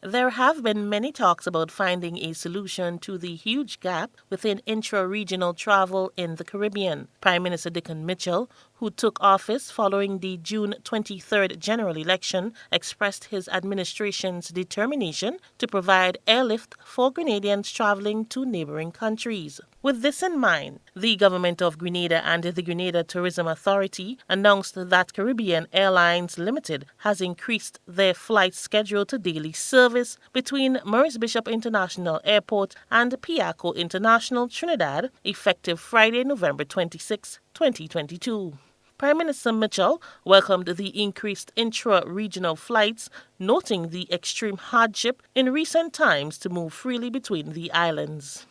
There have been many talks about finding a solution to the huge gap within intra-regional travel in the Caribbean. Prime Minister Dickon Mitchell, who took office following the June 23rd general election, expressed his administration's determination to provide airlift for Grenadians traveling to neighboring countries. With this in mind, the government of Grenada and the Grenada Tourism Authority announced that Caribbean Airlines Limited has increased their flight schedule to daily service between Maurice Bishop International Airport and Piaco International, Trinidad, effective Friday, November 26, 2022. Prime Minister Mitchell welcomed the increased intra-regional flights, noting the extreme hardship in recent times to move freely between the islands.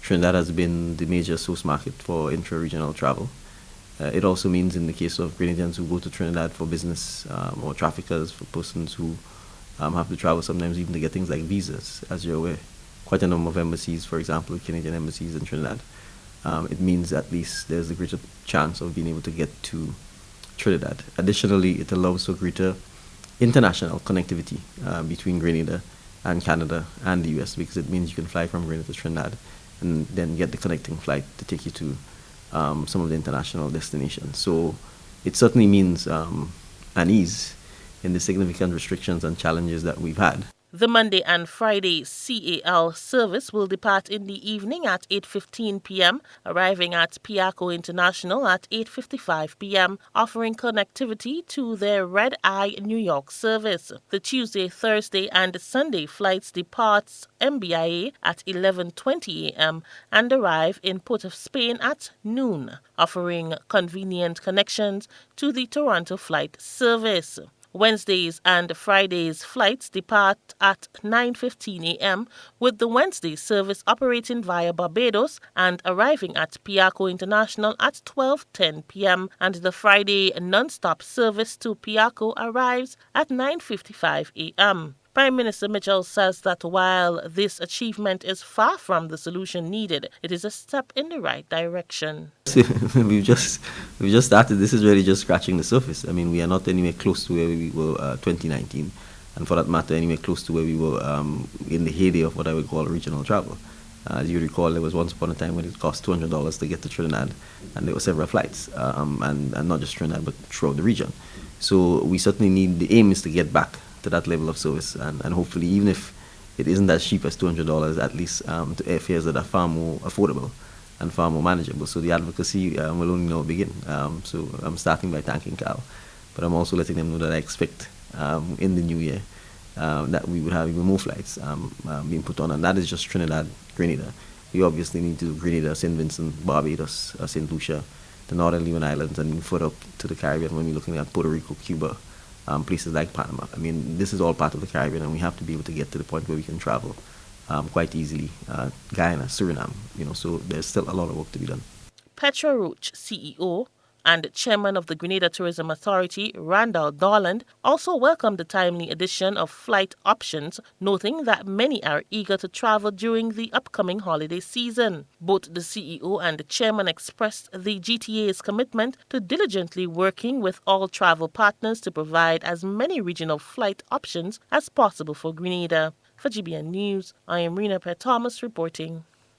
Trinidad has been the major source market for intra-regional travel. It also means in the case of Grenadians who go to Trinidad for business or traffickers, for persons who have to travel sometimes even to get things like visas, as you're aware. Quite a number of embassies, for example, Canadian embassies in Trinidad. It means at least there's a greater chance of being able to get to Trinidad. Additionally, it allows for greater international connectivity between Grenada and Canada and the US, because it means you can fly from Grenada to Trinidad and then get the connecting flight to take you to some of the international destinations. So it certainly means an ease in the significant restrictions and challenges that we've had. The Monday and Friday CAL service will depart in the evening at 8:15 p.m., arriving at Piaco International at 8:55 p.m., offering connectivity to their Red Eye New York service. The Tuesday, Thursday, and Sunday flights departs MBIA at 11:20 a.m. and arrive in Port of Spain at noon, offering convenient connections to the Toronto flight service. Wednesdays and Fridays flights depart at 9:15 a.m., with the Wednesday service operating via Barbados and arriving at Piaco International at 12:10 p.m., and the Friday non-stop service to Piaco arrives at 9:55 a.m. Prime Minister Mitchell says that while this achievement is far from the solution needed, it is a step in the right direction. we've just started. This is really just scratching the surface. I mean, we are not anywhere close to where we were 2019, and for that matter, anywhere close to where we were in the heyday of what I would call regional travel. As you recall, there was once upon a time when it cost $200 to get to Trinidad, and there were several flights, and not just Trinidad, but throughout the region. So we certainly need, the aim is to get back to that level of service, and hopefully, even if it isn't as cheap as $200, at least to airfares that are far more affordable and far more manageable. So the advocacy will only now begin. So I'm starting by thanking Cal, but I'm also letting them know that I expect in the new year that we would have even more flights being put on, and that is just Trinidad, Grenada. We obviously need to do Grenada, St. Vincent, Barbados, St. Lucia, the Northern Leeward Islands, and even further up to the Caribbean when we're looking at Puerto Rico, Cuba, places like Panama. I mean, this is all part of the Caribbean, and we have to be able to get to the point where we can travel quite easily. Guyana, Suriname, so there's still a lot of work to be done. Petra Roach, CEO, and Chairman of the Grenada Tourism Authority, Randall Dorland, also welcomed the timely addition of flight options, noting that many are eager to travel during the upcoming holiday season. Both the CEO and the Chairman expressed the GTA's commitment to diligently working with all travel partners to provide as many regional flight options as possible for Grenada. For GBN News, I am Rena Per Thomas reporting.